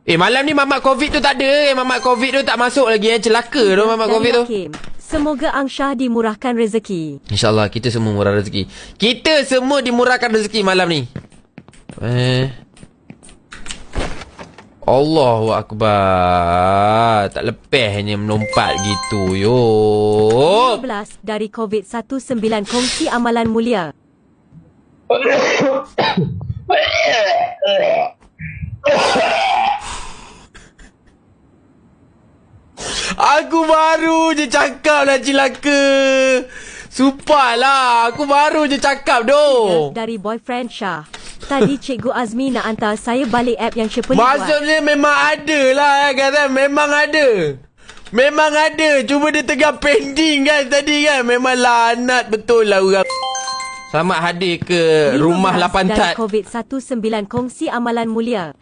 Malam ni mamat COVID tu tak ada. Mamat COVID tu tak masuk lagi. Celaka tu mamat COVID tu. Semoga Angsyah dimurahkan rezeki. InsyaAllah kita semua murah rezeki. Kita semua dimurahkan rezeki malam ni. Allahu Akbar. Tak lepasnya melompat gitu. Yo. 12 dari COVID-19 kongsi amalan mulia. Aku baru je cakap lah cilaka. Sumpah lah. Aku baru je cakap doh. Dari boyfriend Syah. Tadi Cikgu Azmi nak hantar saya balik app yang Syepeli buat. Maksudnya memang ada lah kan. Memang ada. Memang ada. Cuma dia tengah pending kan tadi kan. Memang lanat betul lah orang. Selamat hadir ke rumah 8 tat. Dari COVID-19 kongsi amalan mulia.